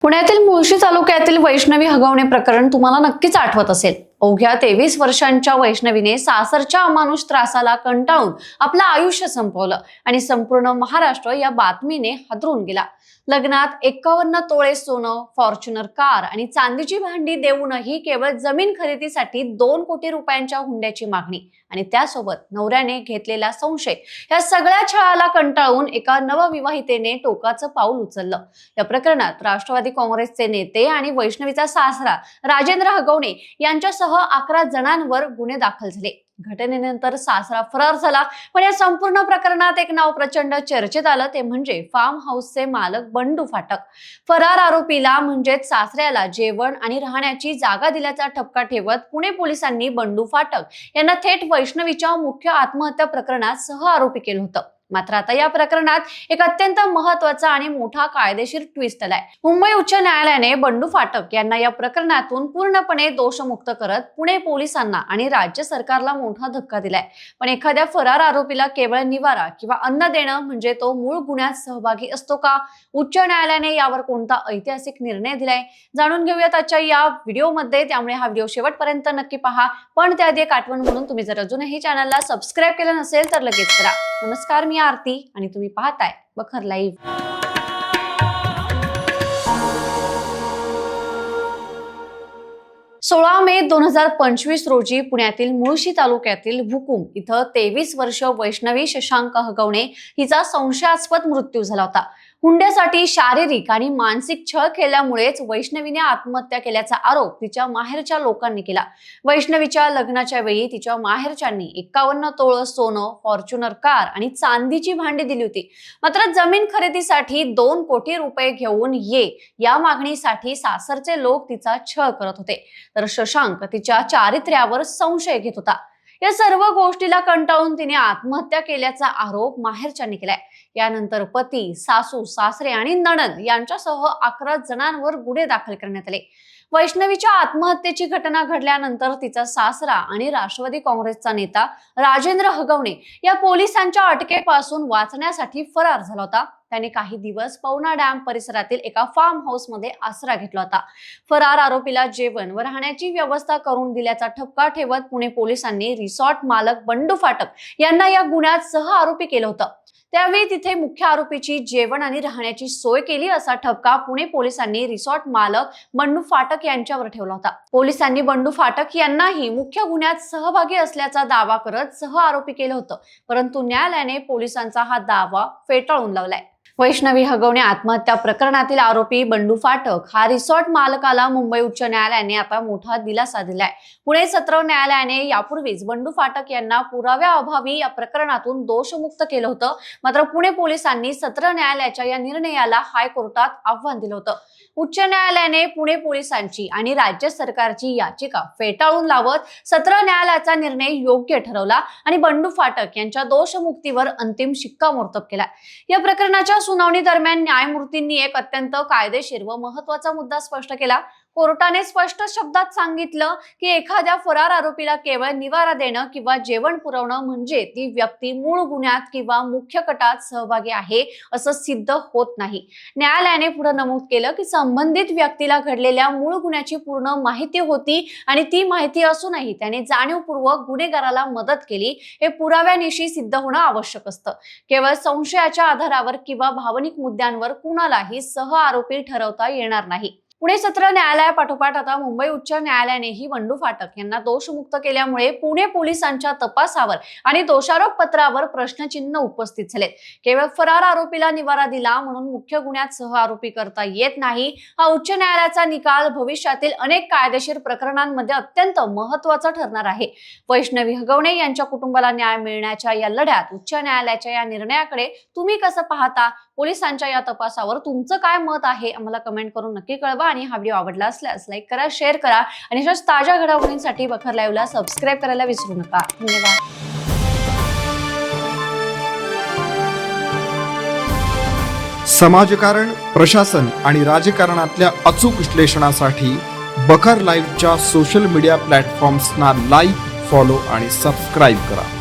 पुण्यातील मुळशी तालुक्यातील वैष्णवी हगवणे प्रकरण तुम्हाला नक्कीच आठवत असेल। अवघ्या 23 वर्षांच्या वैष्णवीने सासरच्या अमानुष त्रासाला कंटाळून आपलं आयुष्य संपवलं आणि संपूर्ण महाराष्ट्र या बातमीने हादरून गेला। लग्नात 51 तोळे सोनं, फॉर्च्युनर कार आणि चांदीची भांडी देऊनही केवळ जमीन खरेदीसाठी 2 कोटी रुपयांच्या हुंड्याची मागणी आणि त्यासोबत नवऱ्याने घेतलेला संशय या सगळ्या छळाला कंटाळून एका नवविवाहितेने टोकाचं पाऊल उचललं। या प्रकरणात राष्ट्रवादी काँग्रेसचे नेते आणि वैष्णवीचा सासरा राजेंद्र हगवणे यांच्यासह 11 जणांवर गुन्हे दाखल झाले। घटनेनंतर सासरा फरार झाला, पण या संपूर्ण प्रकरणात एक नाव प्रचंड चर्चेत आलं, ते म्हणजे फार्म हाऊसचे मालक बंडू फाटक। फरार आरोपीला म्हणजेच सासऱ्याला जेवण आणि राहण्याची जागा दिल्याचा ठपका ठेवत पुणे पोलिसांनी बंडू फाटक यांना थेट वैष्णवीच्या मुख्य आत्महत्या प्रकरणात सह आरोपी केलं होतं। मात्र आता या प्रकरणात एक अत्यंत महत्त्वाचा आणि मोठा कायदेशीर ट्विस्ट आलाय। मुंबई उच्च न्यायालयाने बंडू फाटक यांना या प्रकरणातून पूर्णपणे दोषमुक्त करत पुणे पोलिसांना आणि राज्य सरकारला मोठा धक्का दिलाय। पण एखाद्या फरार आरोपीला केवळ निवारा किंवा अन्न देणं म्हणजे तो मूळ गुन्ह्यात सहभागी असतो का? उच्च न्यायालयाने यावर कोणता ऐतिहासिक निर्णय दिलाय जाणून घेऊयात आजच्या या व्हिडिओमध्ये। त्यामुळे हा व्हिडिओ शेवटपर्यंत नक्की पहा। पण त्याआधी एक आठवण म्हणून, तुम्ही जर अजूनही चॅनलला सबस्क्राईब केलं नसेल तर लगेच करा। नमस्कार, मी आरती आणि तुम्ही पाहताय बखर लाईव्ह। 16 मे 2025 रोजी पुण्यातील मुळशी तालुक्यातील भुकुम इथं 23 वर्ष वैष्णवी शशांक हगवणे हिचा संशयास्पद मृत्यू झाला होता। हुंड्यासाठी शारीरिक आणि मानसिक छळ केल्यामुळेच वैष्णवीने आत्महत्या केल्याचा आरोप तिच्या माहेरच्या लोकांनी केला। वैष्णवीच्या लग्नाच्या वेळी तिच्या माहेरच्यांनी 51 तोळ सोनं, फॉर्च्युनर कार आणि चांदीची भांडी दिली होती। मात्र जमीन खरेदीसाठी 2 कोटी रुपये घेऊन या मागणीसाठी सासरचे लोक तिचा छळ करत होते, तर शशांक तिच्या चारित्र्यावर संशय घेत होता। या सर्व गोष्टीला कंटाळून तिने आत्महत्या केल्याचा आरोप माहेरच्यांनी केलाय। यानंतर पती, सासू, सासरे आणि नणंद यांच्यासह 11 जणांवर गुन्हे दाखल करण्यात आले। वैष्णवीच्या आत्महत्येची घटना घडल्यानंतर तिचा सासरा आणि राष्ट्रवादी काँग्रेसचा नेता राजेंद्र हगवणे या पोलिसांच्या अटकेपासून वाचण्यासाठी फरार झाला होता। त्याने काही दिवस पवना डॅम परिसरातील एका फार्म हाऊस मध्ये आसरा घेतला होता। फरार आरोपीला जेवण व राहण्याची व्यवस्था करून दिल्याचा ठपका ठेवत पुणे पोलिसांनी रिसॉर्ट मालक बंडू फाटक यांना या गुन्ह्यात सह आरोपी केलं होतं। त्यावेळी तिथे मुख्य आरोपीची जेवण आणि राहण्याची सोय केली असा ठपका पुणे पोलिसांनी रिसॉर्ट मालक बंडू फाटक यांच्यावर ठेवला होता। पोलिसांनी बंडू फाटक यांनाही मुख्य गुन्ह्यात सहभागी असल्याचा दावा करत सह आरोपी केलं होतं, परंतु न्यायालयाने पोलिसांचा हा दावा फेटाळून लावलाय। वैष्णवी हगवणे आत्महत्या प्रकरणातील आरोपी बंडू फाटक हा रिसॉर्ट मालकाला मुंबई उच्च न्यायालयाने आता मोठा दिलासा दिलाय। पुणे सत्र न्यायालयाने यापूर्वीच बंडू फाटक यांना पुराव्याअभावी या प्रकरणातून दोषमुक्त केलं होतं। मात्र पुणे पोलिसांनी सत्र न्यायालयाच्या या निर्णयाला हायकोर्टात आव्हान दिलं होतं। उच्च न्यायालयाने पुणे पोलिसांची आणि राज्य सरकारची याचिका फेटाळून लावत सत्र न्यायालयाचा निर्णय योग्य ठरवला आणि बंडू फाटक यांच्या दोषमुक्तीवर अंतिम शिक्कामोर्तब केला। या प्रकरणाच्या सुनावणी दरम्यान न्यायमूर्तींनी एक अत्यंत कायदेशीर व महत्त्वाचा मुद्दा स्पष्ट केला। कोर्टाने स्पष्ट शब्दात सांगितलं की एखाद्या फरार आरोपीला केवळ निवारा देणं किंवा जेवण पुरवणं म्हणजे ती व्यक्ती मूळ गुन्ह्यात किंवा मुख्य कटात सहभागी आहे असं सिद्ध होत नाही। न्यायालयाने पुढे नमूद केलं की संबंधित व्यक्तीला घडलेल्या मूळ गुन्ह्याची पूर्ण माहिती होती आणि ती माहिती असूनही त्याने जाणीवपूर्वक गुन्हेगाराला मदत केली हे पुराव्यानिशी सिद्ध होणं आवश्यक असतं। केवळ संशयाच्या आधारावर किंवा भावनिक मुद्द्यांवर कुणालाही सह आरोपी ठरवता येणार नाही। पुणे सत्र न्यायालयापाठोपाठ आता मुंबई उच्च न्यायालयानेही बंडू फाटक यांना दोषमुक्त केल्यामुळे पुणे पोलिसांच्या तपासावर आणि दोषारोप पत्रावर प्रश्नचिन्ह उपस्थित झाले। केवळ फरार आरोपीला निवारा दिला म्हणून मुख्य गुन्ह्यात सह आरोपी करता येत नाही, हा उच्च न्यायालयाचा निकाल भविष्यातील अनेक कायदेशीर प्रकरणांमध्ये अत्यंत महत्त्वाचा ठरणार आहे। वैष्णवी हगवणे यांच्या कुटुंबाला न्याय मिळण्याच्या या लढ्यात उच्च न्यायालयाच्या या निर्णयाकडे तुम्ही कसं पाहता? पोलिसांच्या या तपासावर तुमचं काय मत आहे? आम्हाला कमेंट करून नक्की कळवा आणि हा व्हिडिओ आवडला असल्यास लाईक करा, शेअर करा आणि अशाच ताज्या घडामोडींसाठी बखर लाईव्हला सबस्क्राईब करायला विसरू नका। धन्यवाद। समाजकारण, प्रशासन आणि राजकारणातल्या अचूक विश्लेषणासाठी बखर लाईव्हच्या सोशल मीडिया प्लॅटफॉर्म्सना लाईक, फॉलो आणि सबस्क्राईब करा।